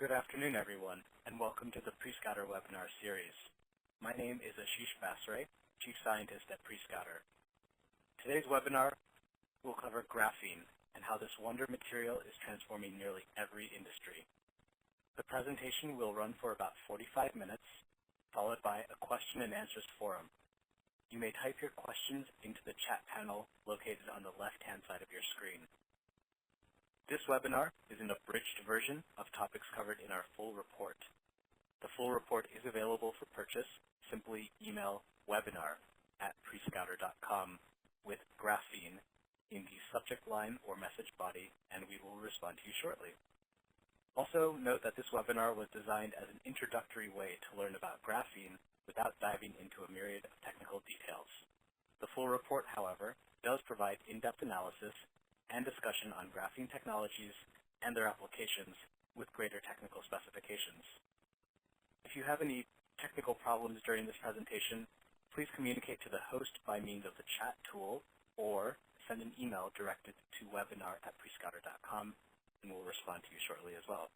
Good afternoon, everyone, and welcome to the Prescatter webinar series. My name is Ashish Basre, Chief Scientist at Prescatter. Today's webinar will cover graphene and how this wonder material is transforming nearly every industry. The presentation will run for about 45 minutes, followed by a question and answers forum. You may type your questions into the chat panel located on the left-hand side of your screen. This webinar is an abridged version of topics covered in our full report. The full report is available for purchase. Simply email webinar@prescatter.com with graphene in the subject line or message body, and we will respond to you shortly. Also, note that this webinar was designed as an introductory way to learn about graphene without diving into a myriad of technical details. The full report, however, does provide in-depth analysis and discussion on graphene technologies and their applications with greater technical specifications. If you have any technical problems during this presentation, please communicate to the host by means of the chat tool or send an email directed to webinar@prescatter.com, and we'll respond to you shortly as well.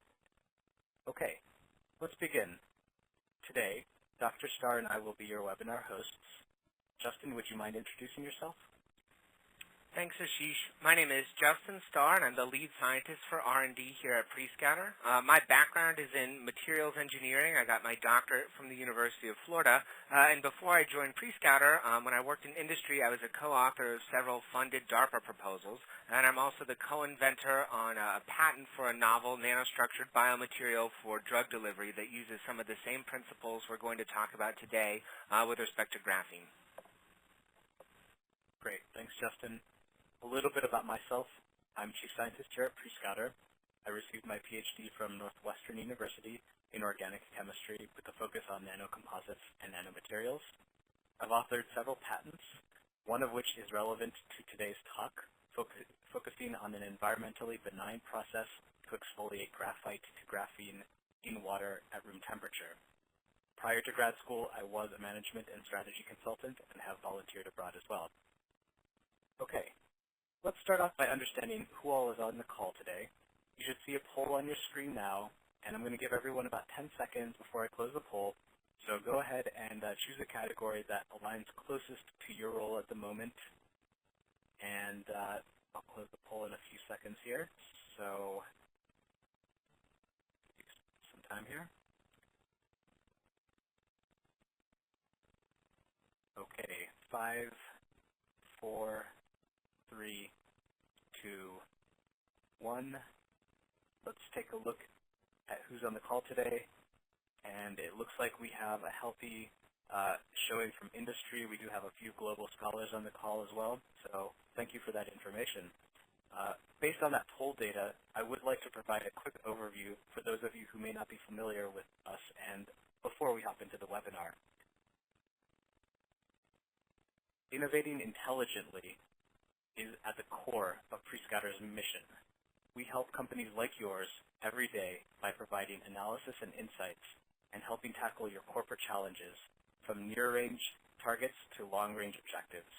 Okay, let's begin. Today, Dr. Starr and I will be your webinar hosts. Justin, would you mind introducing yourself? Thanks, Ashish. My name is Justin Starr, and I'm the lead scientist for R&D here at Prescatter. My background is in materials engineering. I got my doctorate from the University of Florida. And before I joined Prescatter, when I worked in industry, I was a co-author of several funded DARPA proposals. And I'm also the co-inventor on a patent for a novel nanostructured biomaterial for drug delivery that uses some of the same principles we're going to talk about today with respect to graphene. Great. Thanks, Justin. A little bit about myself. I'm Chief Scientist here at Prescatter. I received my PhD from Northwestern University in organic chemistry with a focus on nanocomposites and nanomaterials. I've authored several patents, one of which is relevant to today's talk, focusing on an environmentally benign process to exfoliate graphite to graphene in water at room temperature. Prior to grad school, I was a management and strategy consultant and have volunteered abroad as well. Okay. Let's start off by understanding who all is on the call today. You should see a poll on your screen now, and I'm going to give everyone about 10 seconds before I close the poll. So go ahead and choose a category that aligns closest to your role at the moment. And I'll close the poll in a few seconds here. So some time here. Okay, 5, 4, 3, 2, 1. Let's take a look at who's on the call today. And it looks like we have a healthy showing from industry. We do have a few global scholars on the call as well. So thank you for that information. Based on that poll data, I would like to provide a quick overview for those of you who may not be familiar with us and before we hop into the webinar. Innovating intelligently is at the core of Prescatter's mission. We help companies like yours every day by providing analysis and insights and helping tackle your corporate challenges, from near-range targets to long-range objectives.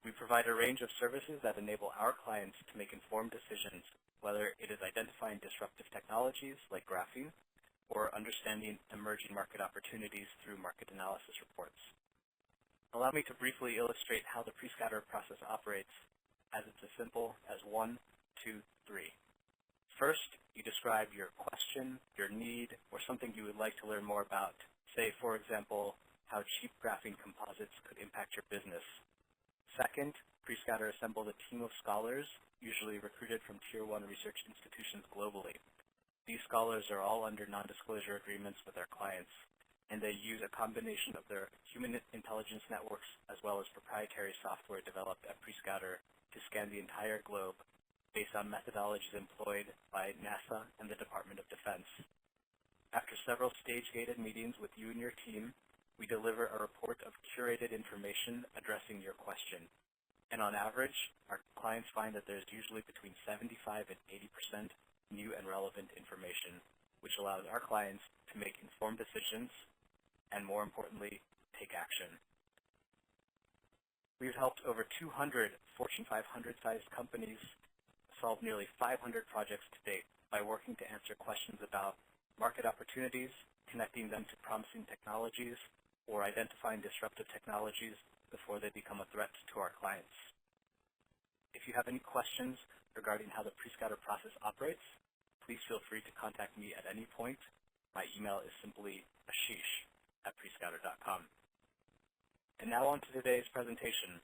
We provide a range of services that enable our clients to make informed decisions, whether it is identifying disruptive technologies like graphene or understanding emerging market opportunities through market analysis reports. Allow me to briefly illustrate how the Prescatter process operates, as it's as simple as 1, 2, 3. First, you describe your question, your need, or something you would like to learn more about. Say, for example, how cheap graphene composites could impact your business. Second, Prescatter assembled a team of scholars, usually recruited from Tier 1 research institutions globally. These scholars are all under non-disclosure agreements with their clients, and they use a combination of their human intelligence networks as well as proprietary software developed at Prescatter to scan the entire globe based on methodologies employed by NASA and the Department of Defense. After several stage-gated meetings with you and your team, we deliver a report of curated information addressing your question. And on average, our clients find that there's usually between 75 and 80% new and relevant information, which allows our clients to make informed decisions and, more importantly, take action. We've helped over 200 Fortune 500-sized companies solve nearly 500 projects to date by working to answer questions about market opportunities, connecting them to promising technologies, or identifying disruptive technologies before they become a threat to our clients. If you have any questions regarding how the pre-scatter process operates, please feel free to contact me at any point. My email is simply ashish@prescatter.com. And now on to today's presentation.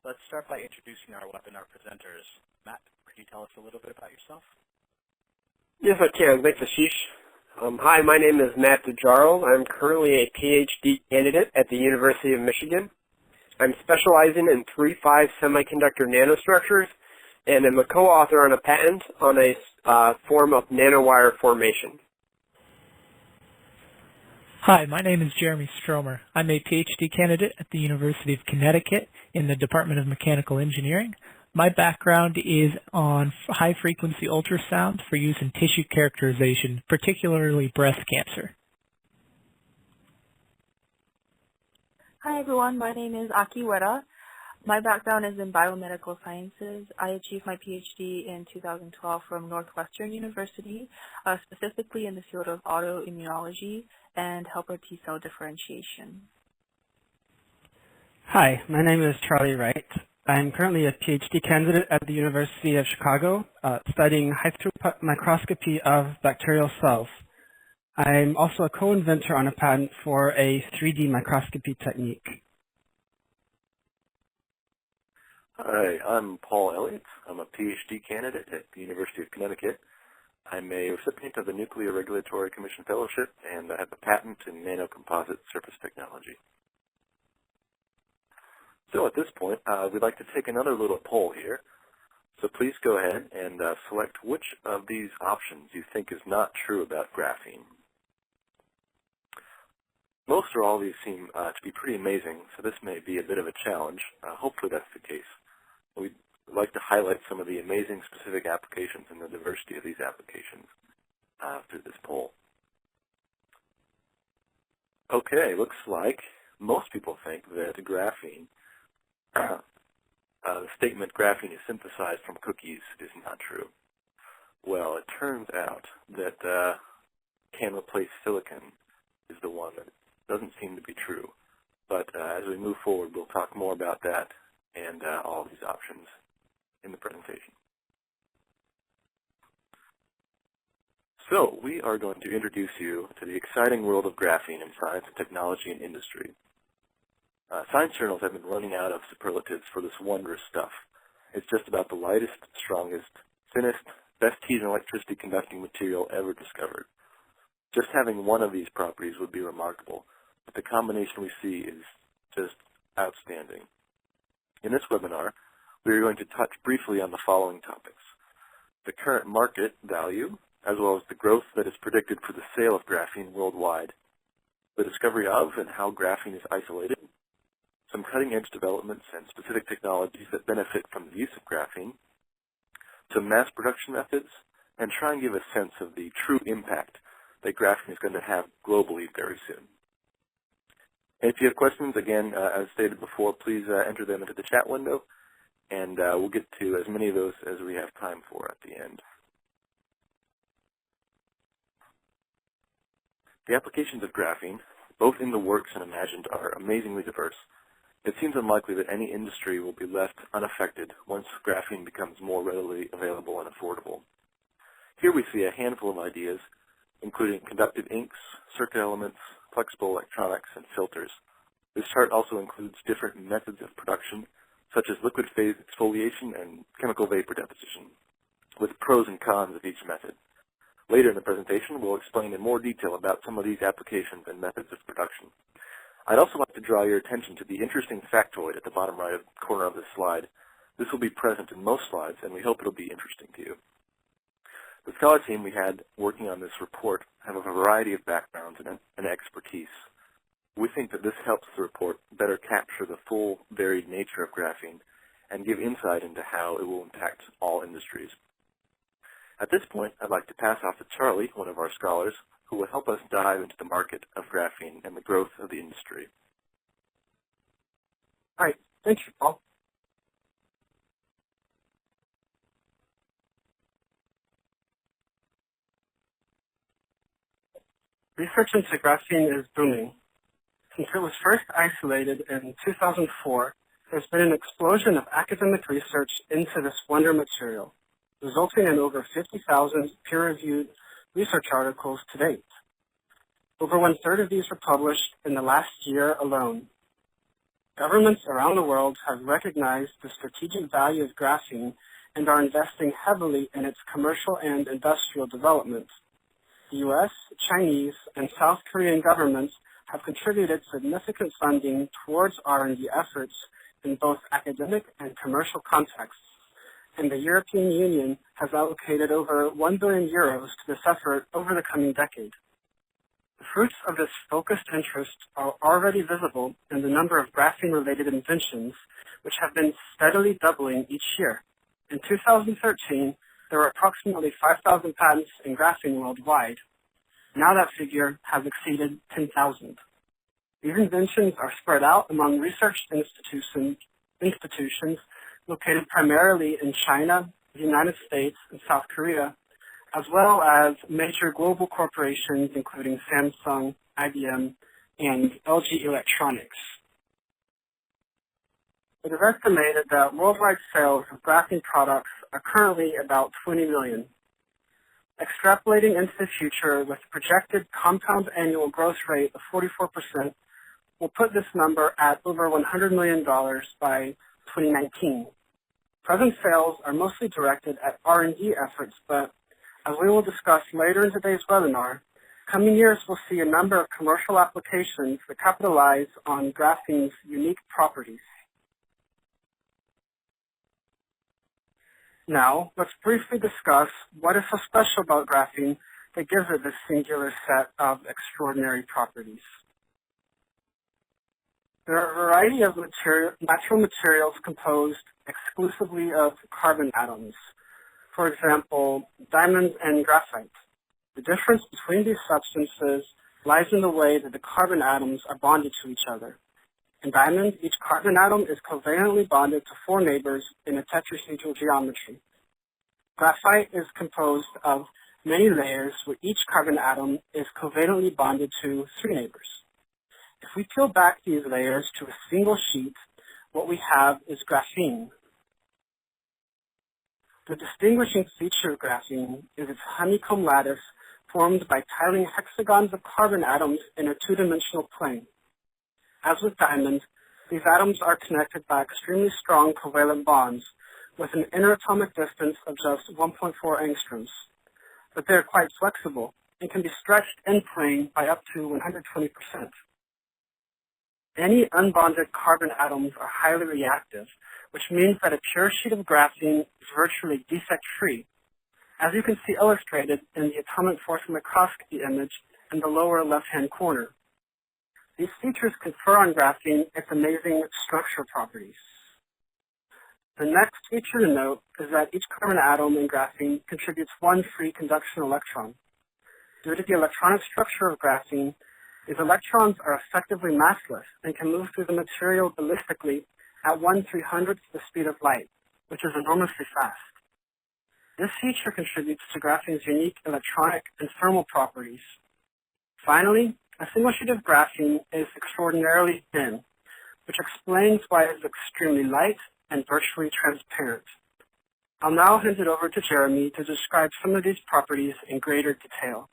Let's start by introducing our webinar presenters. Matt, could you tell us a little bit about yourself? Yes, I can. Thanks, Ashish. Hi, my name is Matt DeJarl. I'm currently a PhD candidate at the University of Michigan. I'm specializing in 3-5 semiconductor nanostructures, and I'm a co-author on a patent on a form of nanowire formation. Hi, my name is Jeremy Stromer. I'm a PhD candidate at the University of Connecticut in the Department of Mechanical Engineering. My background is on high-frequency ultrasound for use in tissue characterization, particularly breast cancer. Hi everyone, my name is Aki Wera. My background is in biomedical sciences. I achieved my PhD in 2012 from Northwestern University, specifically in the field of autoimmunology and helper T-cell differentiation. Hi, my name is Charlie Wright. I'm currently a PhD candidate at the University of Chicago, studying high-throughput microscopy of bacterial cells. I'm also a co-inventor on a patent for a 3D microscopy technique. Hi, I'm Paul Elliott. I'm a PhD candidate at the University of Connecticut. I'm a recipient of the Nuclear Regulatory Commission Fellowship, and I have a patent in nanocomposite surface technology. So at this point, we'd like to take another little poll here. So please go ahead and select which of these options you think is not true about graphene. Most or all of these seem to be pretty amazing, so this may be a bit of a challenge. Hopefully that's the case. We'd like to highlight some of the amazing specific applications and the diversity of these applications through this poll. Okay, looks like most people think that graphene, the statement graphene is synthesized from cookies is not true. Well, it turns out that can replace silicon is the one that doesn't seem to be true. But as we move forward, we'll talk more about that and all of these options in the presentation. So we are going to introduce you to the exciting world of graphene in science and technology and industry. Science journals have been running out of superlatives for this wondrous stuff. It's just about the lightest, strongest, thinnest, best heat and electricity conducting material ever discovered. Just having one of these properties would be remarkable, but the combination we see is just outstanding. In this webinar, we are going to touch briefly on the following topics: the current market value, as well as the growth that is predicted for the sale of graphene worldwide, the discovery of and how graphene is isolated, some cutting-edge developments and specific technologies that benefit from the use of graphene, some mass production methods, and try and give a sense of the true impact that graphene is going to have globally very soon. And if you have questions, again, as stated before, please enter them into the chat window, and we'll get to as many of those as we have time for at the end. The applications of graphene, both in the works and imagined, are amazingly diverse. It seems unlikely that any industry will be left unaffected once graphene becomes more readily available and affordable. Here we see a handful of ideas, including conductive inks, circuit elements, flexible electronics, and filters. This chart also includes different methods of production, such as liquid phase exfoliation and chemical vapor deposition, with pros and cons of each method. Later in the presentation, we'll explain in more detail about some of these applications and methods of production. I'd also like to draw your attention to the interesting factoid at the bottom right corner of this slide. This will be present in most slides, and we hope it'll be interesting to you. The scholar team we had working on this report have a variety of backgrounds and expertise. We think that this helps the report better capture the full, varied nature of graphene and give insight into how it will impact all industries. At this point, I'd like to pass off to Charlie, one of our scholars, who will help us dive into the market of graphene and the growth of the industry. All right. Thank you, Paul. Research into graphene is booming. Since it was first isolated in 2004, there's been an explosion of academic research into this wonder material, resulting in over 50,000 peer-reviewed research articles to date. Over one-third of these were published in the last year alone. Governments around the world have recognized the strategic value of graphene and are investing heavily in its commercial and industrial development. The U.S., Chinese, and South Korean governments have contributed significant funding towards R&D efforts in both academic and commercial contexts, and the European Union has allocated over 1 billion euros to this effort over the coming decade. The fruits of this focused interest are already visible in the number of graphene-related inventions, which have been steadily doubling each year. In 2013, there were approximately 5,000 patents in graphene worldwide. Now that figure has exceeded 10,000. These inventions are spread out among research institutions located primarily in China, the United States, and South Korea, as well as major global corporations including Samsung, IBM, and LG Electronics. It is estimated that worldwide sales of graphene products are currently about 20 million. Extrapolating into the future with a projected compound annual growth rate of 44% will put this number at over $100 million by 2019. Present sales are mostly directed at R&D efforts, but as we will discuss later in today's webinar, coming years will see a number of commercial applications that capitalize on graphene's unique properties. Now, let's briefly discuss what is so special about graphene that gives it this singular set of extraordinary properties. There are a variety of natural materials composed exclusively of carbon atoms. For example, diamonds and graphite. The difference between these substances lies in the way that the carbon atoms are bonded to each other. In diamonds, each carbon atom is covalently bonded to 4 neighbors in a tetrahedral geometry. Graphite is composed of many layers where each carbon atom is covalently bonded to 3 neighbors. If we peel back these layers to a single sheet, what we have is graphene. The distinguishing feature of graphene is its honeycomb lattice formed by tiling hexagons of carbon atoms in a 2-dimensional plane. As with diamonds, these atoms are connected by extremely strong covalent bonds with an interatomic distance of just 1.4 angstroms. But they are quite flexible and can be stretched in plane by up to 120%. Any unbonded carbon atoms are highly reactive, which means that a pure sheet of graphene is virtually defect-free, as you can see illustrated in the atomic force microscopy image in the lower left-hand corner. These features confer on graphene its amazing structural properties. The next feature to note is that each carbon atom in graphene contributes 1 free conduction electron. Due to the electronic structure of graphene, these electrons are effectively massless and can move through the material ballistically at 1/300th the speed of light, which is enormously fast. This feature contributes to graphene's unique electronic and thermal properties. Finally, a single sheet of graphene is extraordinarily thin, which explains why it is extremely light and virtually transparent. I'll now hand it over to Jeremy to describe some of these properties in greater detail.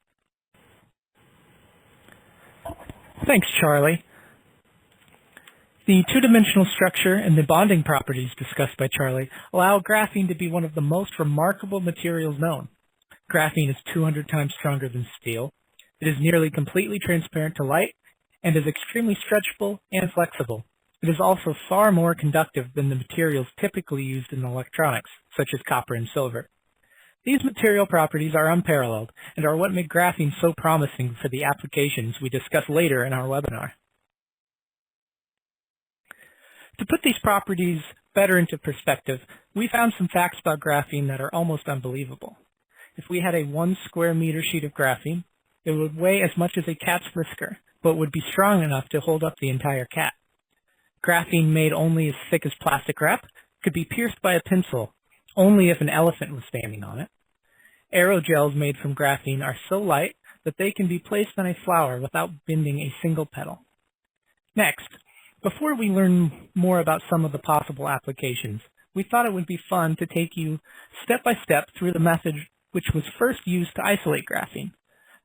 Thanks, Charlie. The 2-dimensional structure and the bonding properties discussed by Charlie allow graphene to be one of the most remarkable materials known. Graphene is 200 times stronger than steel. It is nearly completely transparent to light and is extremely stretchable and flexible. It is also far more conductive than the materials typically used in electronics, such as copper and silver. These material properties are unparalleled and are what make graphene so promising for the applications we discuss later in our webinar. To put these properties better into perspective, we found some facts about graphene that are almost unbelievable. If we had a 1 square meter sheet of graphene, it would weigh as much as a cat's whisker, but would be strong enough to hold up the entire cat. Graphene made only as thick as plastic wrap could be pierced by a pencil, only if an elephant was standing on it. Aerogels made from graphene are so light that they can be placed on a flower without bending a single petal. Next, before we learn more about some of the possible applications, we thought it would be fun to take you step by step through the method which was first used to isolate graphene.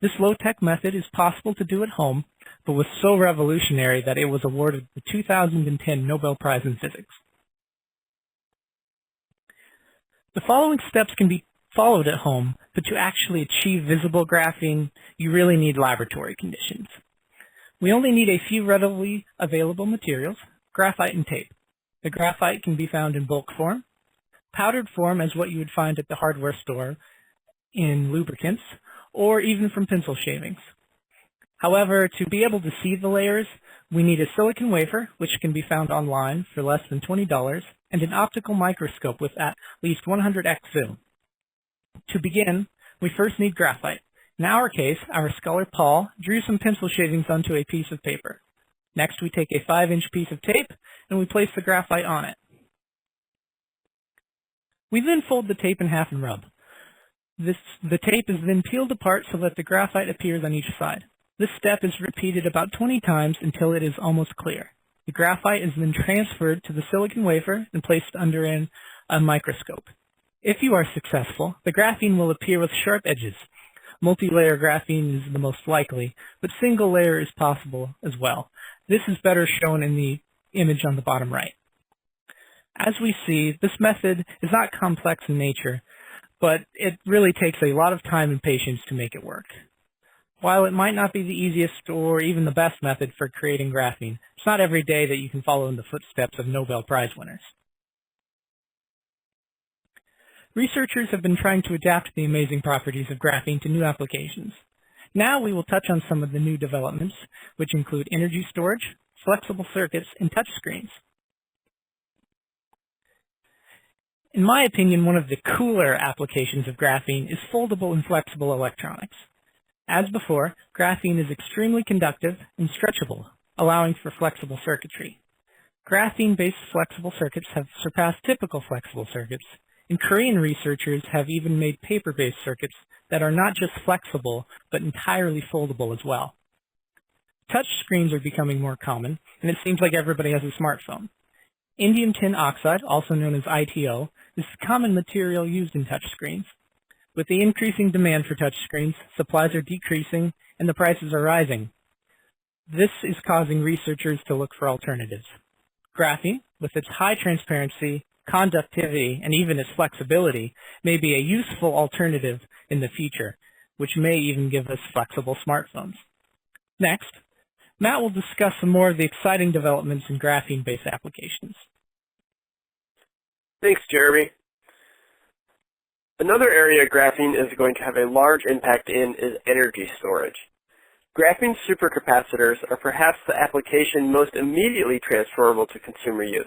This low-tech method is possible to do at home, but was so revolutionary that it was awarded the 2010 Nobel Prize in Physics. The following steps can be followed at home, but to actually achieve visible graphene, you really need laboratory conditions. We only need a few readily available materials, graphite and tape. The graphite can be found in bulk form, powdered form as what you would find at the hardware store in lubricants, or even from pencil shavings. However, to be able to see the layers, we need a silicon wafer, which can be found online for less than $20, and an optical microscope with at least 100x zoom. To begin, we first need graphite. In our case, our scholar Paul drew some pencil shavings onto a piece of paper. Next, we take a 5-inch piece of tape, and we place the graphite on it. We then fold the tape in half and rub. The tape is then peeled apart so that the graphite appears on each side. This step is repeated about 20 times until it is almost clear. The graphite is then transferred to the silicon wafer and placed under a microscope. If you are successful, the graphene will appear with sharp edges. Multi-layer graphene is the most likely, but single layer is possible as well. This is better shown in the image on the bottom right. As we see, this method is not complex in nature, but it really takes a lot of time and patience to make it work. While it might not be the easiest or even the best method for creating graphene, it's not every day that you can follow in the footsteps of Nobel Prize winners. Researchers have been trying to adapt the amazing properties of graphene to new applications. Now we will touch on some of the new developments, which include energy storage, flexible circuits, and touchscreens. In my opinion, one of the cooler applications of graphene is foldable and flexible electronics. As before, graphene is extremely conductive and stretchable, allowing for flexible circuitry. Graphene-based flexible circuits have surpassed typical flexible circuits, and Korean researchers have even made paper-based circuits that are not just flexible, but entirely foldable as well. Touch screens are becoming more common, and it seems like everybody has a smartphone. Indium tin oxide, also known as ITO, is a common material used in touch screens. With the increasing demand for touch screens, supplies are decreasing and the prices are rising. This is causing researchers to look for alternatives. Graphene, with its high transparency, conductivity, and even its flexibility, may be a useful alternative in the future, which may even give us flexible smartphones. Next, Matt will discuss some more of the exciting developments in graphene-based applications. Thanks, Jeremy. Another area graphene is going to have a large impact in is energy storage. Graphene supercapacitors are perhaps the application most immediately transferable to consumer use.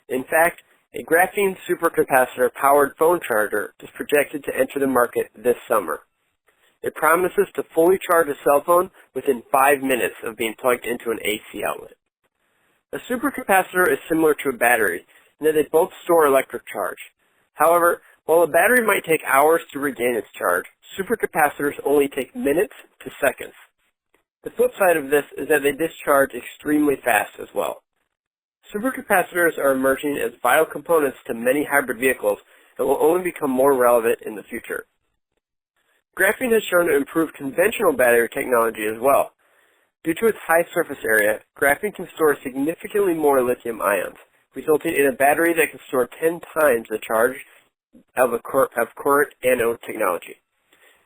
In fact, a graphene supercapacitor-powered phone charger is projected to enter the market this summer. It promises to fully charge a cell phone within 5 minutes of being plugged into an AC outlet. A supercapacitor is similar to a battery in that they both store electric charge. However, while a battery might take hours to regain its charge, supercapacitors only take minutes to seconds. The flip side of this is that they discharge extremely fast as well. Supercapacitors are emerging as vital components to many hybrid vehicles and will only become more relevant in the future. Graphene has shown to improve conventional battery technology as well. Due to its high surface area, graphene can store significantly more lithium ions, resulting in a battery that can store 10 times the charge of current anode technology.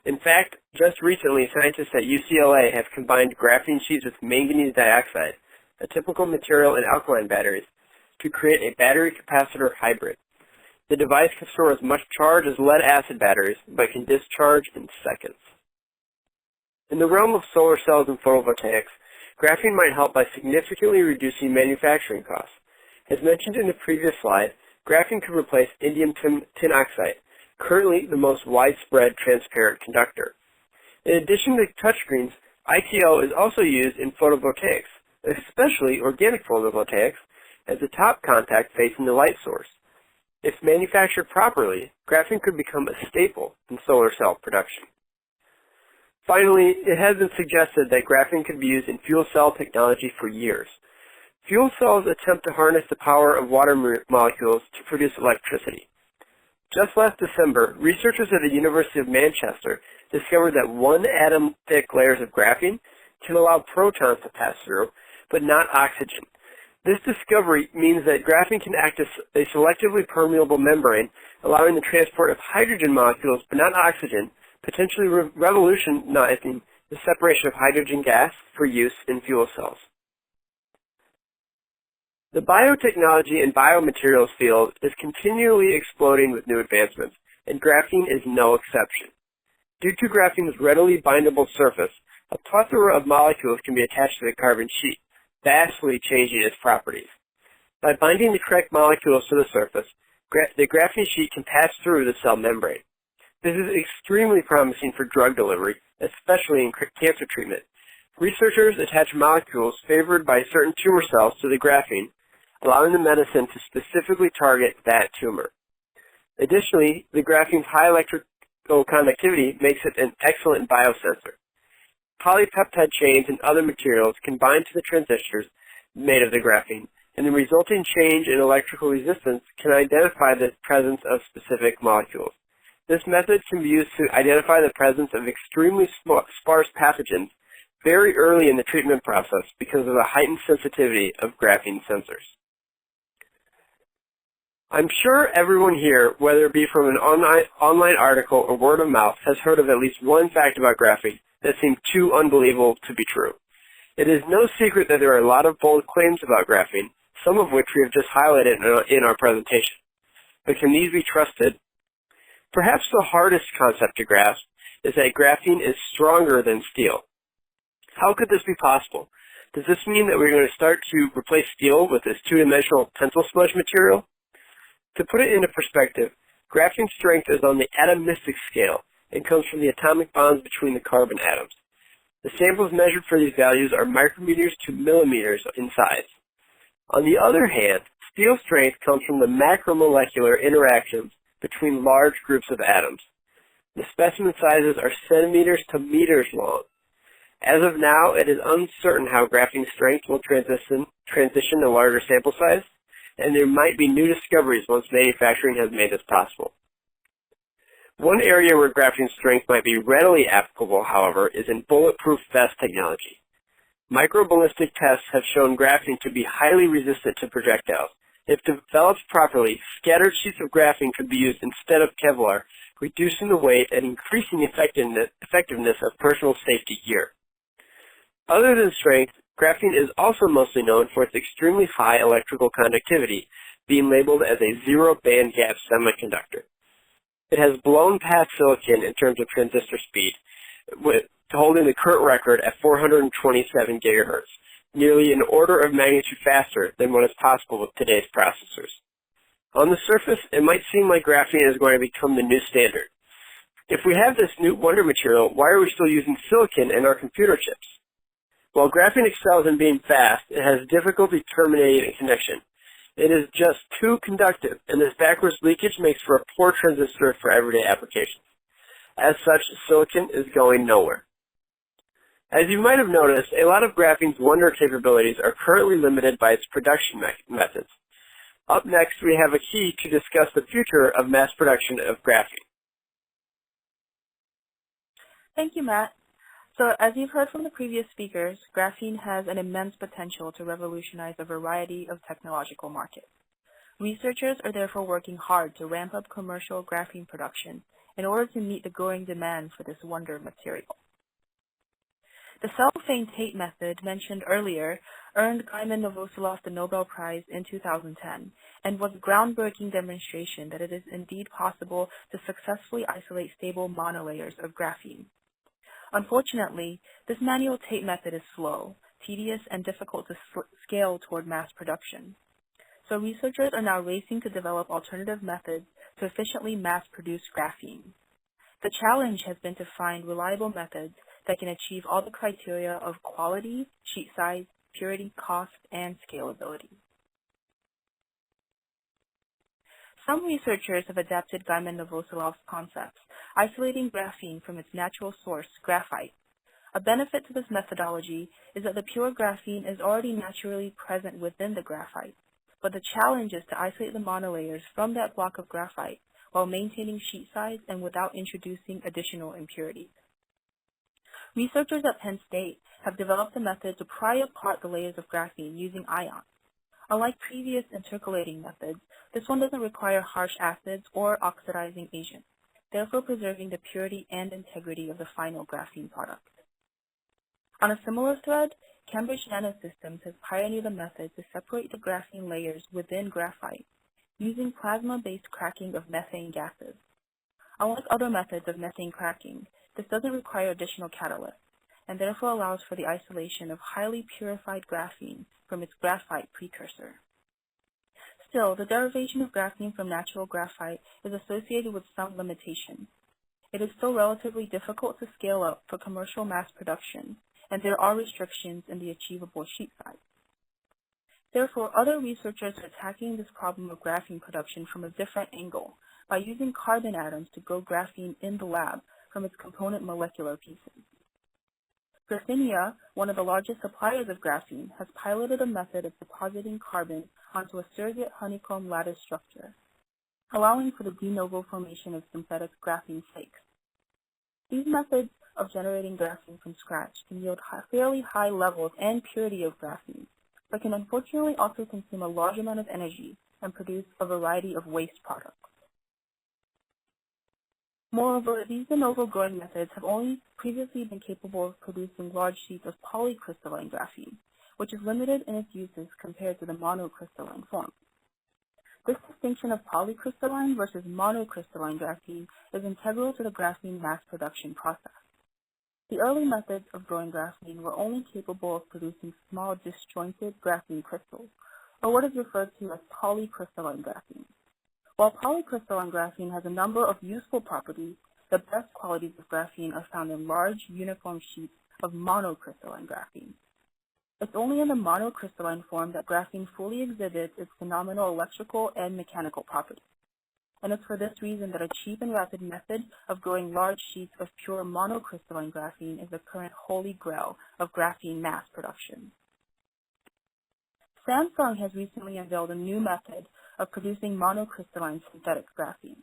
In fact, just recently, scientists at UCLA have combined graphene sheets with manganese dioxide, a typical material in alkaline batteries, to create a battery capacitor hybrid. The device can store as much charge as lead-acid batteries, but can discharge in seconds. In the realm of solar cells and photovoltaics, graphene might help by significantly reducing manufacturing costs. As mentioned in the previous slide, graphene could replace indium tin oxide, currently the most widespread transparent conductor. In addition to touchscreens, ITO is also used in photovoltaics, especially organic photovoltaics, as the top contact facing the light source. If manufactured properly, graphene could become a staple in solar cell production. Finally, it has been suggested that graphene could be used in fuel cell technology for years. Fuel cells attempt to harness the power of water molecules to produce electricity. Just last December, researchers at the University of Manchester discovered that 1-atom-thick layers of graphene can allow protons to pass through, but not oxygen. This discovery means that graphene can act as a selectively permeable membrane, allowing the transport of hydrogen molecules, but not oxygen, potentially revolutionizing the separation of hydrogen gas for use in fuel cells. The biotechnology and biomaterials field is continually exploding with new advancements, and graphene is no exception. Due to graphene's readily bindable surface, a plethora of molecules can be attached to the carbon sheet, vastly changing its properties. By binding the correct molecules to the surface, the graphene sheet can pass through the cell membrane. This is extremely promising for drug delivery, especially in cancer treatment. Researchers attach molecules favored by certain tumor cells to the graphene, allowing the medicine to specifically target that tumor. Additionally, the graphene's high electrical conductivity makes it an excellent biosensor. Polypeptide chains and other materials can bind to the transistors made of the graphene, and the resulting change in electrical resistance can identify the presence of specific molecules. This method can be used to identify the presence of extremely sparse pathogens very early in the treatment process because of the heightened sensitivity of graphene sensors. I'm sure everyone here, whether it be from an online article or word of mouth, has heard of at least one fact about graphene that seemed too unbelievable to be true. It is no secret that there are a lot of bold claims about graphene, some of which we have just highlighted in our presentation. But can these be trusted? Perhaps the hardest concept to grasp is that graphene is stronger than steel. How could this be possible? Does this mean that we're going to start to replace steel with this two-dimensional pencil smudge material? To put it into perspective, graphene strength is on the atomistic scale and comes from the atomic bonds between the carbon atoms. The samples measured for these values are micrometers to millimeters in size. On the other hand, steel strength comes from the macromolecular interactions between large groups of atoms. The specimen sizes are centimeters to meters long. As of now, it is uncertain how graphene strength will transition to larger sample size, and there might be new discoveries once manufacturing has made this possible. One area where graphene strength might be readily applicable, however, is in bulletproof vest technology. Microballistic tests have shown graphene to be highly resistant to projectiles. If developed properly, scattered sheets of graphene could be used instead of Kevlar, reducing the weight and increasing the effectiveness of personal safety gear. Other than strength, graphene is also mostly known for its extremely high electrical conductivity, being labeled as a zero band gap semiconductor. It has blown past silicon in terms of transistor speed, holding the current record at 427 gigahertz, nearly an order of magnitude faster than what is possible with today's processors. On the surface, it might seem like graphene is going to become the new standard. If we have this new wonder material, why are we still using silicon in our computer chips? While graphene excels in being fast, it has difficulty terminating a connection. It is just too conductive, and this backwards leakage makes for a poor transistor for everyday applications. As such, silicon is going nowhere. As you might have noticed, a lot of graphene's wonder capabilities are currently limited by its production methods. Up next, we have a key to discuss the future of mass production of graphene. Thank you, Matt. So as you've heard from the previous speakers, graphene has an immense potential to revolutionize a variety of technological markets. Researchers are therefore working hard to ramp up commercial graphene production in order to meet the growing demand for this wonder material. The cellophane tape method mentioned earlier earned Gaiman Novoselov the Nobel Prize in 2010 and was a groundbreaking demonstration that it is indeed possible to successfully isolate stable monolayers of graphene. Unfortunately, this manual tape method is slow, tedious, and difficult to scale toward mass production. So researchers are now racing to develop alternative methods to efficiently mass-produce graphene. The challenge has been to find reliable methods that can achieve all the criteria of quality, sheet size, purity, cost, and scalability. Some researchers have adapted Gaiman Novoselov's concepts. isolating graphene from its natural source, graphite. A benefit to this methodology is that the pure graphene is already naturally present within the graphite, but the challenge is to isolate the monolayers from that block of graphite while maintaining sheet size and without introducing additional impurities. Researchers at Penn State have developed a method to pry apart the layers of graphene using ions. Unlike previous intercalating methods, this one doesn't require harsh acids or oxidizing agents, therefore preserving the purity and integrity of the final graphene product. On a similar thread, Cambridge Nanosystems has pioneered a method to separate the graphene layers within graphite using plasma-based cracking of methane gases. Unlike other methods of methane cracking, this doesn't require additional catalysts, and therefore allows for the isolation of highly purified graphene from its graphite precursor. Still, the derivation of graphene from natural graphite is associated with some limitations. It is still relatively difficult to scale up for commercial mass production, and there are restrictions in the achievable sheet size. Therefore, other researchers are attacking this problem of graphene production from a different angle by using carbon atoms to grow graphene in the lab from its component molecular pieces. Graphenia, one of the largest suppliers of graphene, has piloted a method of depositing carbon onto a surrogate honeycomb lattice structure, allowing for the de novo formation of synthetic graphene flakes. These methods of generating graphene from scratch can yield fairly high levels and purity of graphene, but can unfortunately also consume a large amount of energy and produce a variety of waste products. Moreover, these de novo growing methods have only previously been capable of producing large sheets of polycrystalline graphene, which is limited in its uses compared to the monocrystalline form. This distinction of polycrystalline versus monocrystalline graphene is integral to the graphene mass production process. The early methods of growing graphene were only capable of producing small disjointed graphene crystals, or what is referred to as polycrystalline graphene. While polycrystalline graphene has a number of useful properties, the best qualities of graphene are found in large, uniform sheets of monocrystalline graphene. It's only in the monocrystalline form that graphene fully exhibits its phenomenal electrical and mechanical properties. And it's for this reason that a cheap and rapid method of growing large sheets of pure monocrystalline graphene is the current holy grail of graphene mass production. Samsung has recently unveiled a new method of producing monocrystalline synthetic graphene.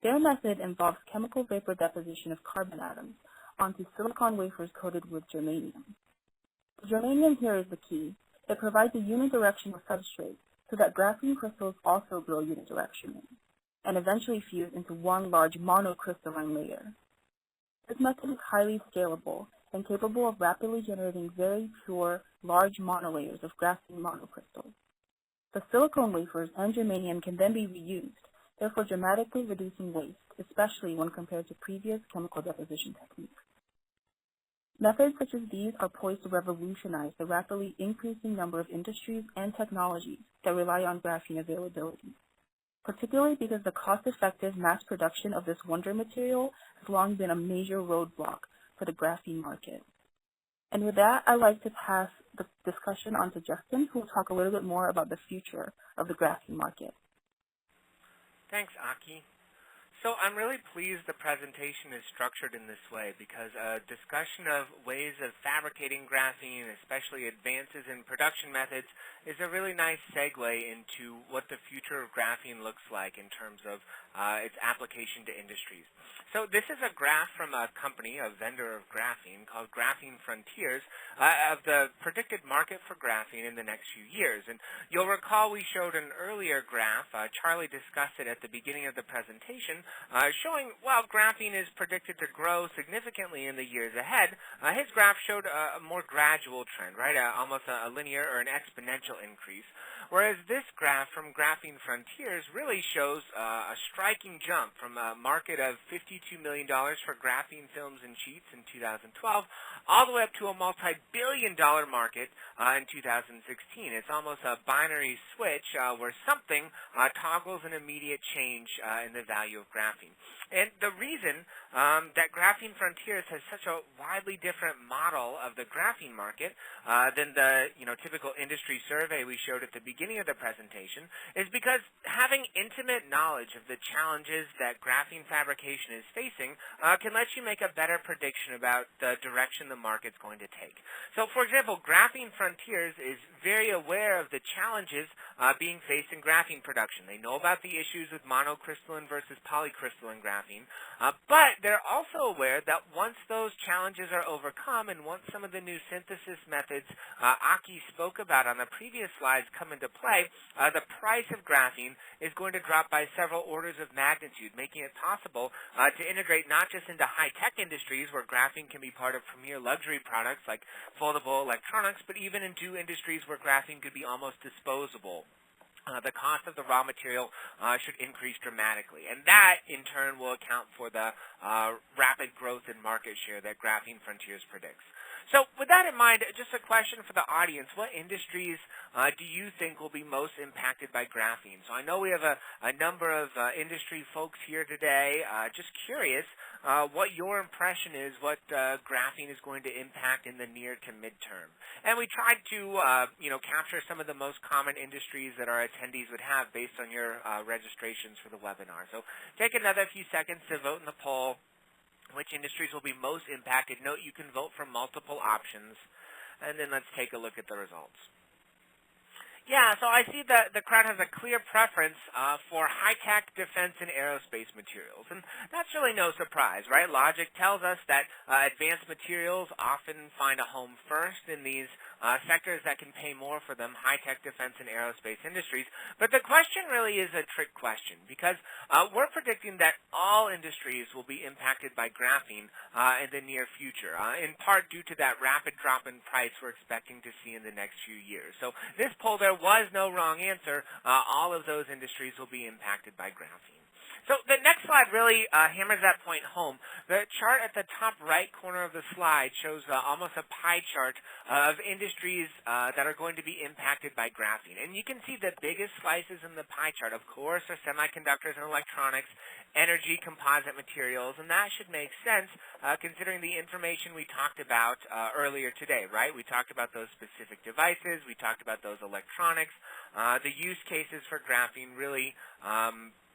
Their method involves chemical vapor deposition of carbon atoms onto silicon wafers coated with germanium. The germanium here is the key. It provides a unidirectional substrate so that graphene crystals also grow unidirectionally and eventually fuse into one large monocrystalline layer. This method is highly scalable and capable of rapidly generating very pure, large monolayers of graphene monocrystals. The silicon wafers and germanium can then be reused, therefore dramatically reducing waste, especially when compared to previous chemical deposition techniques. Methods such as these are poised to revolutionize the rapidly increasing number of industries and technologies that rely on graphene availability, particularly because the cost-effective mass production of this wonder material has long been a major roadblock for the graphene market. And with that, I'd like to pass the discussion on to Justin, who will talk a little bit more about the future of the graphene market. Thanks, Aki. So I'm really pleased the presentation is structured in this way because a discussion of ways of fabricating graphene, especially advances in production methods, is a really nice segue into what the future of graphene looks like in terms of its application to industries. So this is a graph from a company, a vendor of graphene, called Graphene Frontiers, of the predicted market for graphene in the next few years. And you'll recall we showed an earlier graph, Charlie discussed it at the beginning of the presentation, showing while graphene is predicted to grow significantly in the years ahead, his graph showed a more gradual trend, right? Almost a linear or an exponential increase. Whereas this graph from Graphene Frontiers really shows a striking jump from a market of $52 million for graphene films and sheets in 2012 all the way up to a multi-billion-dollar market in 2016. It's almost a binary switch where something toggles an immediate change in the value of graphene. And the reason that Graphene Frontiers has such a widely different model of the graphene market than the typical industry survey we showed at the beginning of the presentation is because having intimate knowledge of the challenges that graphene fabrication is facing can let you make a better prediction about the direction the market's going to take. So, for example, Graphene Frontiers is very aware of the challenges being faced in graphene production. They know about the issues with monocrystalline versus polycrystalline graphene, but they're also aware that once those challenges are overcome and once some of the new synthesis methods Aki spoke about on the previous slides come into play, the price of graphene is going to drop by several orders of magnitude, making it possible to integrate not just into high-tech industries where graphene can be part of premier luxury products like foldable electronics, but even into industries where graphene could be almost disposable. The cost of the raw material should increase dramatically, and that, in turn, will account for the rapid growth in market share that Graphene Frontiers predicts. So with that in mind, just a question for the audience. What industries do you think will be most impacted by graphene? So I know we have a number of industry folks here today. Just curious what your impression is, what graphene is going to impact in the near to midterm. And we tried to capture some of the most common industries that our attendees would have based on your registrations for the webinar. So take another few seconds to vote in the poll. Which industries will be most impacted? Note you can vote from multiple options. And then let's take a look at the results. Yeah, so I see that the crowd has a clear preference for high-tech defense and aerospace materials. And that's really no surprise, right? Logic tells us that advanced materials often find a home first in these sectors that can pay more for them, high-tech defense and aerospace industries. But the question really is a trick question because we're predicting that all industries will be impacted by graphene in the near future, in part due to that rapid drop in price we're expecting to see in the next few years. So this poll, there was no wrong answer. All of those industries will be impacted by graphene. So the next slide really hammers that point home. The chart at the top right corner of the slide shows almost a pie chart of industries that are going to be impacted by graphene. And you can see the biggest slices in the pie chart, of course, are semiconductors and electronics, energy, composite materials, and that should make sense considering the information we talked about earlier today, right? We talked about those specific devices. We talked about those electronics. The use cases for graphene really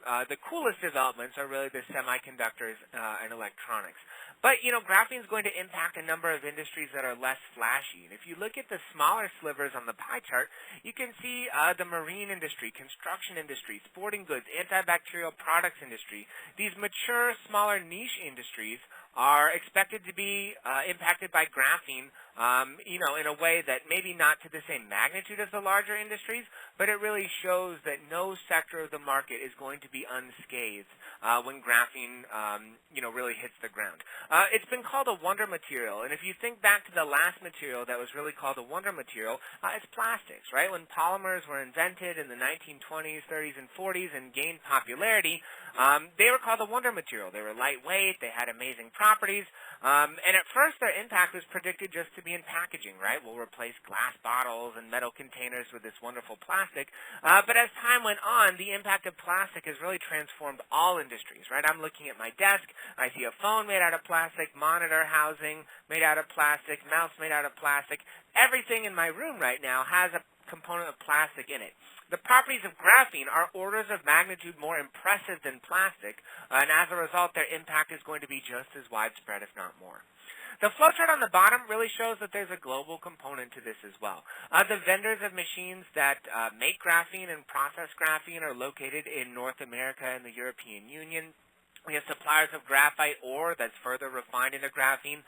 the coolest developments are really the semiconductors and electronics. But, graphene is going to impact a number of industries that are less flashy. And if you look at the smaller slivers on the pie chart, you can see the marine industry, construction industry, sporting goods, antibacterial products industry. These mature, smaller niche industries are expected to be impacted by graphene, in a way that maybe not to the same magnitude as the larger industries, but it really shows that no sector of the market is going to be unscathed when graphene, really hits the ground. It's been called a wonder material, and if you think back to the last material that was really called a wonder material, it's plastics, right? When polymers were invented in the 1920s, 30s, and 40s and gained popularity, they were called a wonder material. They were lightweight, they had amazing properties, and at first their impact was predicted just to be in packaging, right? We'll replace glass bottles and metal containers with this wonderful plastic, but as time went on, the impact of plastic has really transformed all industries, right? I'm looking at my desk, I see a phone made out of plastic, monitor housing made out of plastic, mouse made out of plastic. Everything in my room right now has a component of plastic in it. The properties of graphene are orders of magnitude more impressive than plastic, and as a result, their impact is going to be just as widespread, if not more. The flowchart on the bottom really shows that there's a global component to this as well. The vendors of machines that make graphene and process graphene are located in North America and the European Union. We have suppliers of graphite ore that's further refined into graphene,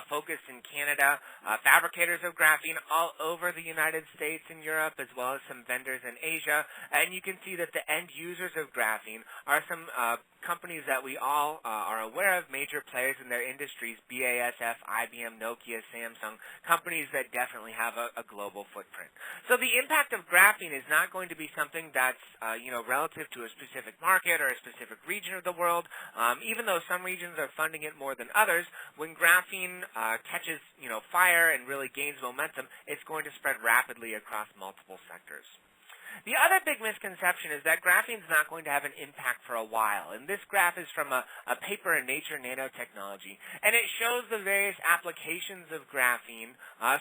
focused in Canada, fabricators of graphene all over the United States and Europe, as well as some vendors in Asia. And you can see that the end users of graphene are some companies that we all are aware of, major players in their industries, BASF, IBM, Nokia, Samsung, companies that definitely have a global footprint. So the impact of graphene is not going to be something that's, relative to a specific market or a specific region of the world. Even though some regions are funding it more than others, when graphene catches, fire and really gains momentum, it's going to spread rapidly across multiple sectors. The other big misconception is that graphene is not going to have an impact for a while. And this graph is from a paper in Nature Nanotechnology. And it shows the various applications of graphene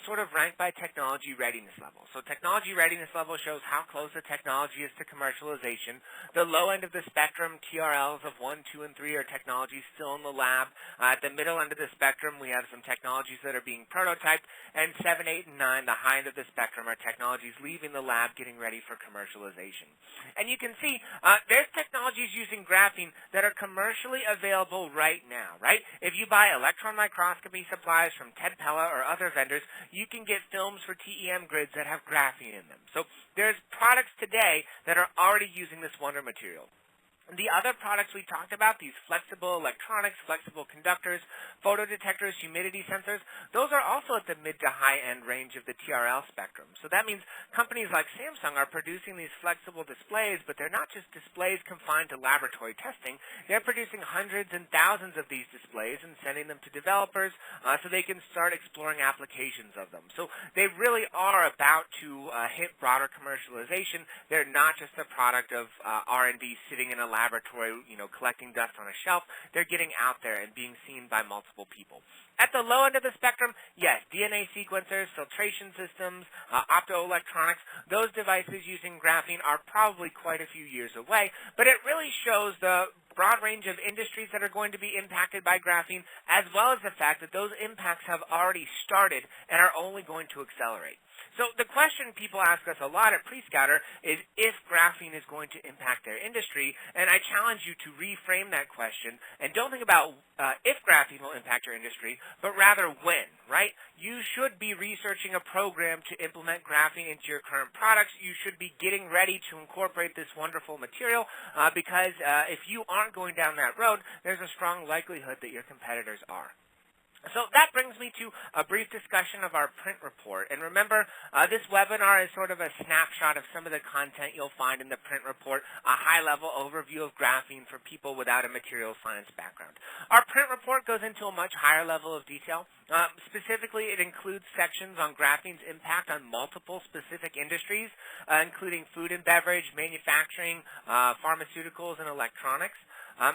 sort of ranked by technology readiness level. So technology readiness level shows how close the technology is to commercialization. The low end of the spectrum, TRLs of 1, 2, and 3 are technologies still in the lab. At the middle end of the spectrum, we have some technologies that are being prototyped. And 7, 8, and 9, the high end of the spectrum, are technologies leaving the lab getting ready for commercialization. And you can see there's technologies using graphene that are commercially available right now, right? If you buy electron microscopy supplies from Ted Pella or other vendors, you can get films for TEM grids that have graphene in them. So there's products today that are already using this wonder material. The other products we talked about, these flexible electronics, flexible conductors, photodetectors, humidity sensors, those are also at the mid to high end range of the TRL spectrum. So that means companies like Samsung are producing these flexible displays, but they're not just displays confined to laboratory testing. They're producing hundreds and thousands of these displays and sending them to developers so they can start exploring applications of them. So they really are about to hit broader commercialization. They're not just a product of R&D sitting in a laboratory, collecting dust on a shelf. They're getting out there and being seen by multiple people. At the low end of the spectrum, yes, DNA sequencers, filtration systems, optoelectronics, those devices using graphene are probably quite a few years away, but it really shows the broad range of industries that are going to be impacted by graphene, as well as the fact that those impacts have already started and are only going to accelerate. So the question people ask us a lot at Prescouter is if graphene is going to impact their industry, and I challenge you to reframe that question and don't think about if graphene will impact your industry, but rather when, right? You should be researching a program to implement graphene into your current products. You should be getting ready to incorporate this wonderful material because if you aren't going down that road, there's a strong likelihood that your competitors are. So that brings me to a brief discussion of our print report. And remember, this webinar is sort of a snapshot of some of the content you'll find in the print report, a high-level overview of graphene for people without a material science background. Our print report goes into a much higher level of detail. Specifically, it includes sections on graphene's impact on multiple specific industries, including food and beverage, manufacturing, pharmaceuticals, and electronics.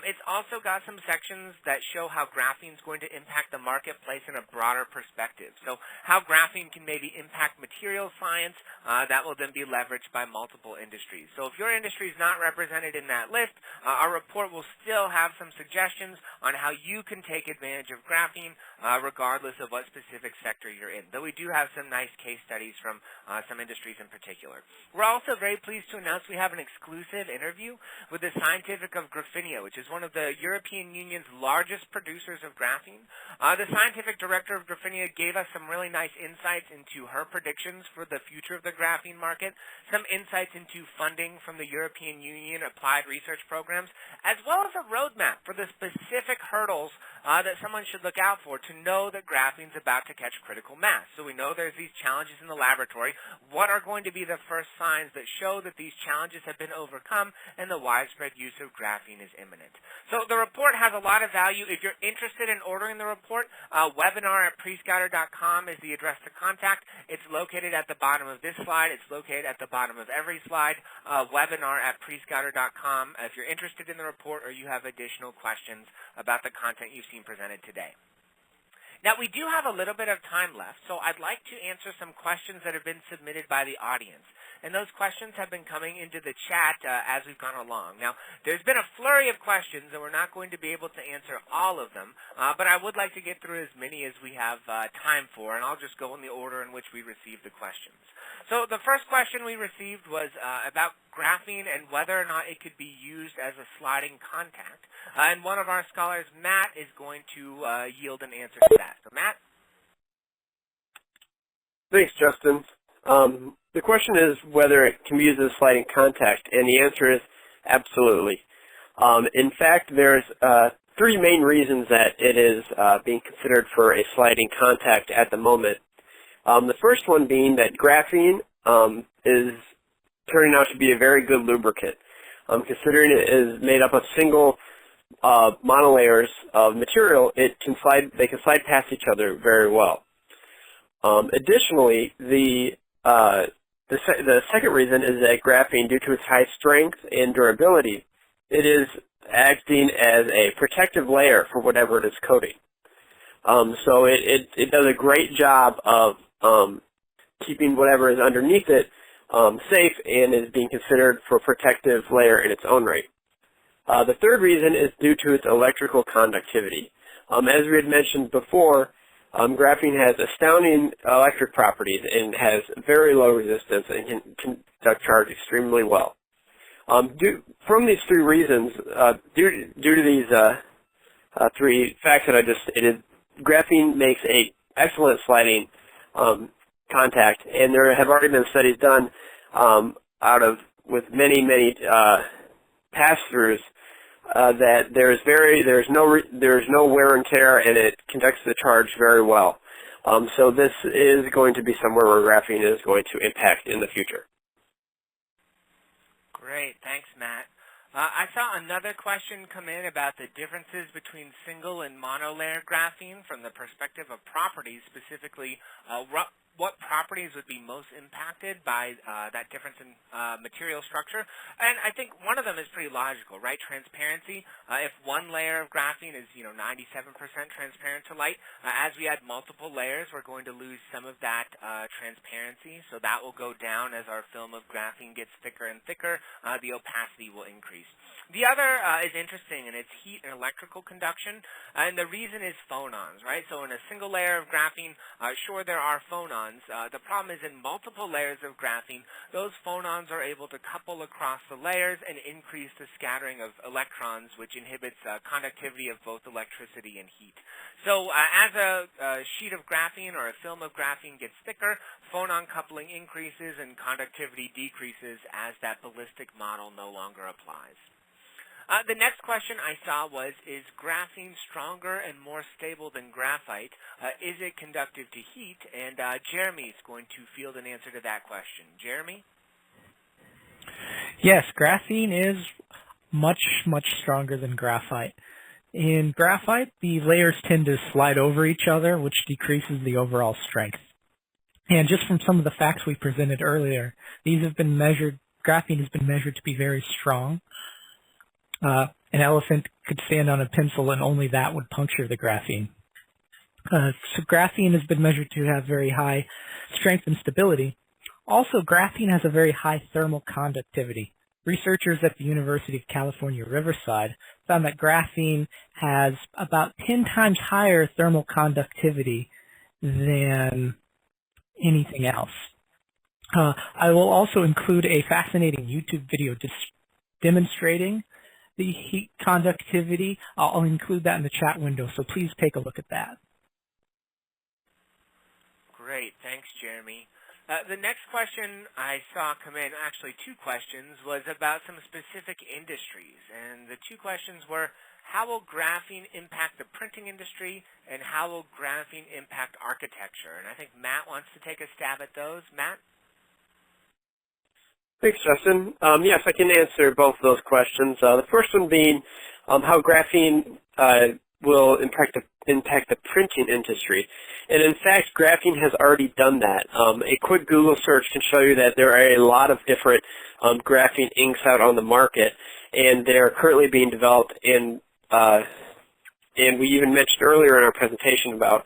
It's also got some sections that show how graphene is going to impact the marketplace in a broader perspective. So how graphene can maybe impact material science that will then be leveraged by multiple industries. So if your industry is not represented in that list, our report will still have some suggestions on how you can take advantage of graphene regardless of what specific sector you're in. Though we do have some nice case studies from some industries in particular. We're also very pleased to announce we have an exclusive interview with the scientific of Graphene, which is one of the European Union's largest producers of graphene. The scientific director of Graphene gave us some really nice insights into her predictions for the future of the graphene market, some insights into funding from the European Union applied research programs, as well as a roadmap for the specific hurdles that someone should look out for to know that graphene is about to catch critical mass. So we know there's these challenges in the laboratory. What are going to be the first signs that show that these challenges have been overcome and the widespread use of graphene is imminent? So the report has a lot of value. If you're interested in ordering the report, webinar@prescouter.com is the address to contact. It's located at the bottom of this slide. It's located at the bottom of every slide, webinar@prescouter.com if you're interested in the report or you have additional questions about the content you've seen presented today. Now, we do have a little bit of time left, so I'd like to answer some questions that have been submitted by the audience. And those questions have been coming into the chat as we've gone along. Now, there's been a flurry of questions, and we're not going to be able to answer all of them, but I would like to get through as many as we have time for, and I'll just go in the order in which we received the questions. So the first question we received was about graphene and whether or not it could be used as a sliding contact. And one of our scholars, Matt, is going to yield an answer to that. So, Matt? Thanks, Justin. The question is whether it can be used as a sliding contact, and the answer is absolutely. In fact, there's three main reasons that it is being considered for a sliding contact at the moment. The first one being that graphene is turning out to be a very good lubricant. Considering it is made up of single monolayers of material, they can slide past each other very well. Additionally, the The second reason is that graphene, due to its high strength and durability, it is acting as a protective layer for whatever it is coating. So it does a great job of keeping whatever is underneath it safe and is being considered for a protective layer in its own right. The third reason is due to its electrical conductivity. As we had mentioned before, graphene has astounding electric properties and has very low resistance and can conduct charge extremely well. From these three reasons, due to these three facts that I just stated, graphene makes an excellent sliding contact, and there have already been studies done with many pass-throughs that there's no wear and tear, and it conducts the charge very well. So this is going to be somewhere where graphene is going to impact in the future. Great, thanks, Matt. I saw another question come in about the differences between single and monolayer graphene from the perspective of properties, specifically what properties would be most impacted by that difference in material structure. And I think one of them is pretty logical, right? Transparency. If one layer of graphene is, 97% transparent to light, as we add multiple layers, we're going to lose some of that transparency. So that will go down as our film of graphene gets thicker and thicker. The opacity will increase. The other is interesting, and it's heat and electrical conduction. And the reason is phonons, right? So in a single layer of graphene, sure, there are phonons. The problem is in multiple layers of graphene, those phonons are able to couple across the layers and increase the scattering of electrons, which inhibits conductivity of both electricity and heat. So as a sheet of graphene or a film of graphene gets thicker, phonon coupling increases and conductivity decreases as that ballistic model no longer applies. The next question I saw was, is graphene stronger and more stable than graphite? Is it conductive to heat? And Jeremy is going to field an answer to that question. Jeremy? Yes, graphene is much stronger than graphite. In graphite, the layers tend to slide over each other, which decreases the overall strength. And just from some of the facts we presented earlier, these have been measured, graphene has been measured to be very strong. An elephant could stand on a pencil and only that would puncture the graphene. So graphene has been measured to have very high strength and stability. Also, graphene has a very high thermal conductivity. Researchers at the University of California, Riverside found that graphene has about 10 times higher thermal conductivity than anything else. I will also include a fascinating YouTube video demonstrating the heat conductivity. I'll include that in the chat window, so please take a look at that. Great. Thanks, Jeremy. The next question I saw come in, actually two questions, was about some specific industries. And the two questions were, how will graphene impact the printing industry, and how will graphene impact architecture? And I think Matt wants to take a stab at those. Matt? Thanks, Justin. Yes, I can answer both of those questions. The first one being how graphene will impact the printing industry. And in fact, graphene has already done that. A quick Google search can show you that there are a lot of different graphene inks out on the market, and they're currently being developed in, and we even mentioned earlier in our presentation about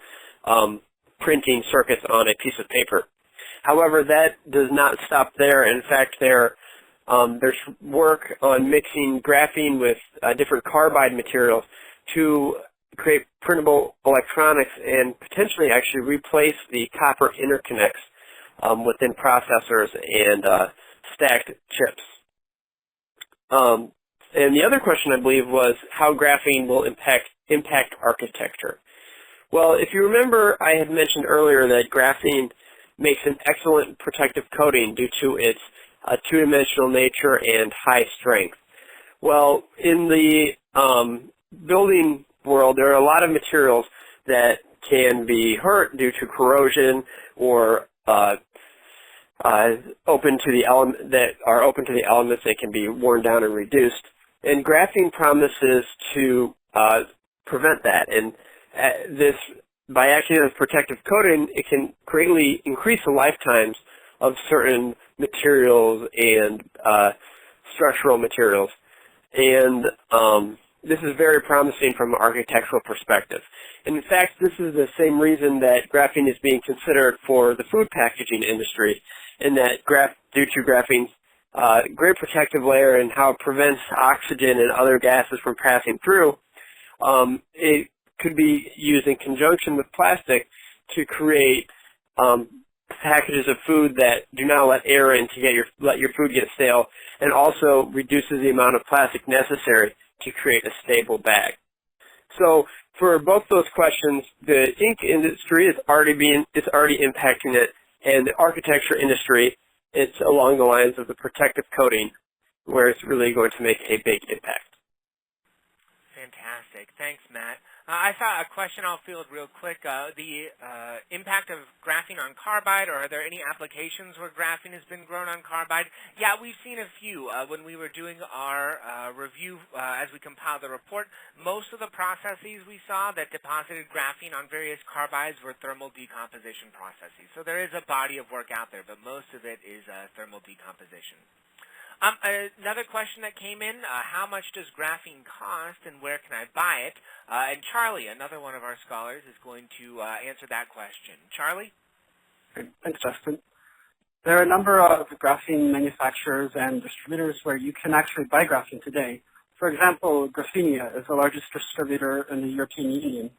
printing circuits on a piece of paper. However, that does not stop there. In fact, there's work on mixing graphene with different carbide materials to create printable electronics and potentially actually replace the copper interconnects within processors and stacked chips. And the other question, I believe, was how graphene will impact architecture. Well, if you remember, I had mentioned earlier that graphene makes an excellent protective coating due to its two-dimensional nature and high strength. Well, in the building world, there are a lot of materials that can be hurt due to corrosion or open to the elements that can be worn down and reduced. And graphene promises to prevent that. And by acting as protective coating, it can greatly increase the lifetimes of certain materials and structural materials. And this is very promising from an architectural perspective. And in fact, this is the same reason that graphene is being considered for the food packaging industry, in that due to graphene's great protective layer and how it prevents oxygen and other gases from passing through, it could be used in conjunction with plastic to create packages of food that do not let air in to let your food get stale, and also reduces the amount of plastic necessary to create a stable bag. So for both those questions, the ink industry is already impacting it, and the architecture industry, it's along the lines of the protective coating, where it's really going to make a big impact. Fantastic. Thanks, Matt. I saw a question I'll field real quick. The impact of graphene on carbide, or are there any applications where graphene has been grown on carbide? Yeah, we've seen a few. When we were doing our review as we compiled the report, most of the processes we saw that deposited graphene on various carbides were thermal decomposition processes. So there is a body of work out there, but most of it is thermal decomposition. Another question that came in, how much does graphene cost and where can I buy it? And Charlie, another one of our scholars, is going to answer that question. Charlie? Thanks, Justin. There are a number of graphene manufacturers and distributors where you can actually buy graphene today. For example, Graphenia is the largest distributor in the European Union.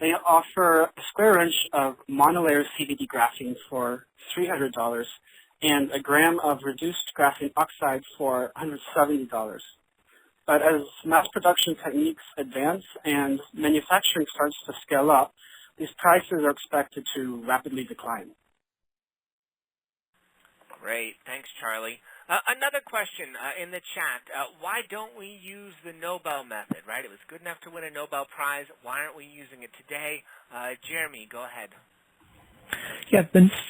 They offer a square inch of monolayer CVD graphene for $300 and a gram of reduced graphene oxide for $170. But as mass production techniques advance and manufacturing starts to scale up, these prices are expected to rapidly decline. Great. Thanks, Charlie. Another question in the chat. Why don't we use the Nobel Method, right? It was good enough to win a Nobel Prize. Why aren't we using it today? Jeremy, go ahead. Yeah,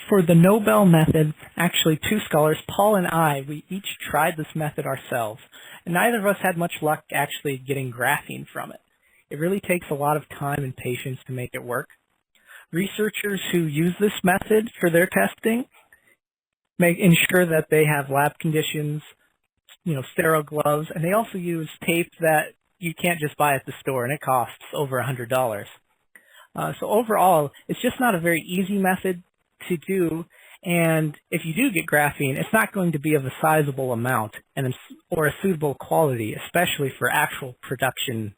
for the Nobel Method, actually two scholars, Paul and I, we each tried this method ourselves, and neither of us had much luck actually getting graphene from it. It really takes a lot of time and patience to make it work. Researchers who use this method for their testing ensure that they have lab conditions, sterile gloves, and they also use tape that you can't just buy at the store, and it costs over $100. So overall, it's just not a very easy method to do, and if you do get graphene, it's not going to be of a sizable amount or a suitable quality, especially for actual production.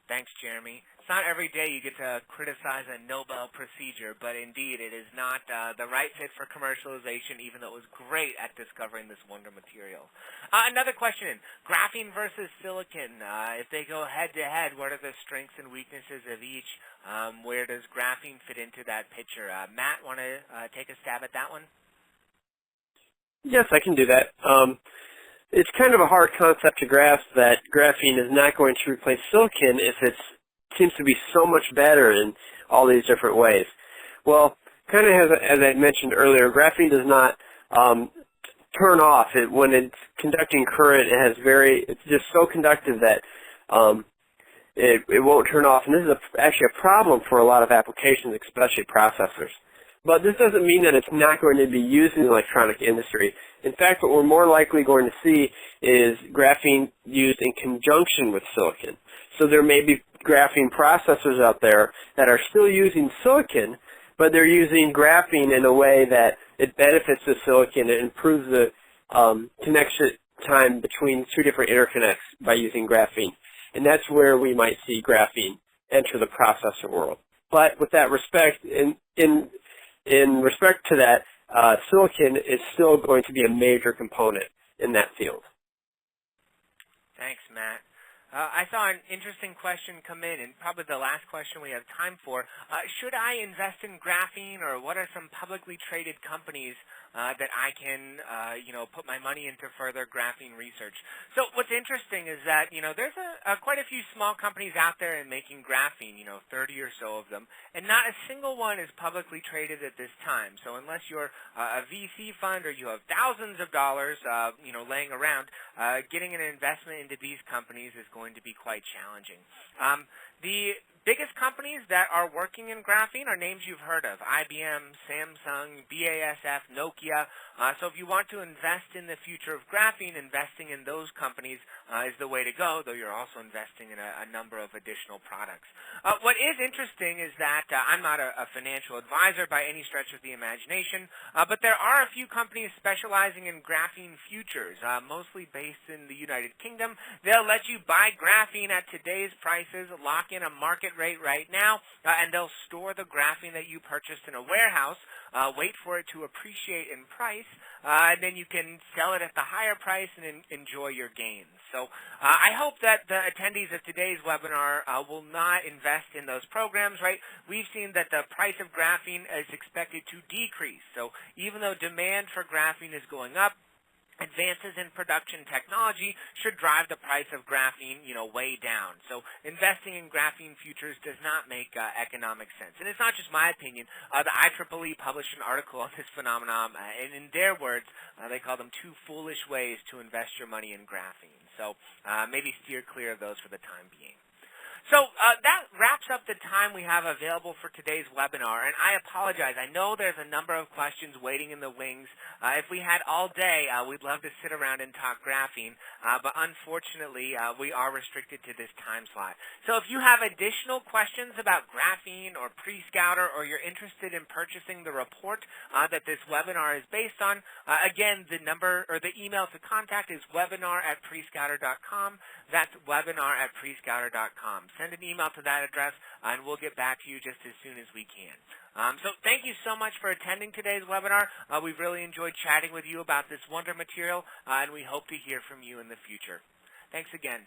Thanks, Jeremy. It's not every day you get to criticize a Nobel procedure, but indeed it is not the right fit for commercialization, even though it was great at discovering this wonder material. Another question, graphene versus silicon. If they go head-to-head, what are the strengths and weaknesses of each? Where does graphene fit into that picture? Matt, want to take a stab at that one? Yes, I can do that. It's kind of a hard concept to grasp that graphene is not going to replace silicon if it seems to be so much better in all these different ways. Well, kind of as I mentioned earlier, graphene does not turn off. When it's conducting current, it's just so conductive that it won't turn off. And this is actually a problem for a lot of applications, especially processors. But this doesn't mean that it's not going to be used in the electronic industry. In fact, what we're more likely going to see is graphene used in conjunction with silicon. So there may be graphene processors out there that are still using silicon, but they're using graphene in a way that it benefits the silicon and improves the connection time between two different interconnects by using graphene. And that's where we might see graphene enter the processor world. But with that respect, in respect to that, silicon is still going to be a major component in that field. Thanks, Matt. I saw an interesting question come in, and probably the last question we have time for. Should I invest in graphene, or what are some publicly traded companies that I can, put my money into further graphene research? So what's interesting is that, there's quite a few small companies out there in making graphene, 30 or so of them, and not a single one is publicly traded at this time. So unless you're a VC fund or you have thousands of dollars, laying around, getting an investment into these companies is going to be quite challenging. The biggest companies that are working in graphene are names you've heard of: IBM, Samsung, BASF, Nokia. So if you want to invest in the future of graphene, investing in those companies is the way to go, though you're also investing in a number of additional products. What is interesting is that I'm not a financial advisor by any stretch of the imagination, but there are a few companies specializing in graphene futures, mostly based in the United Kingdom. They'll let you buy graphene at today's prices, lock in a market rate right now, and they'll store the graphene that you purchased in a warehouse, wait for it to appreciate in price, and then you can sell it at the higher price and enjoy your gains. So I hope that the attendees of today's webinar will not invest in those programs, right? We've seen that the price of graphene is expected to decrease. So even though demand for graphene is going up, advances in production technology should drive the price of graphene, way down. So investing in graphene futures does not make economic sense. And it's not just my opinion. The IEEE published an article on this phenomenon, and in their words, they call them 2 foolish ways to invest your money in graphene. So maybe steer clear of those for the time being. So that wraps up the time we have available for today's webinar, and I apologize. I know there's a number of questions waiting in the wings. If we had all day, we'd love to sit around and talk graphene, but unfortunately, we are restricted to this time slot. So if you have additional questions about graphene or Prescouter, or you're interested in purchasing the report that this webinar is based on, again, the number or the email to contact is webinar@prescouter.com. That's webinar@prescouter.com. Send an email to that address, and we'll get back to you just as soon as we can. So thank you so much for attending today's webinar. We've really enjoyed chatting with you about this wonder material, and we hope to hear from you in the future. Thanks again.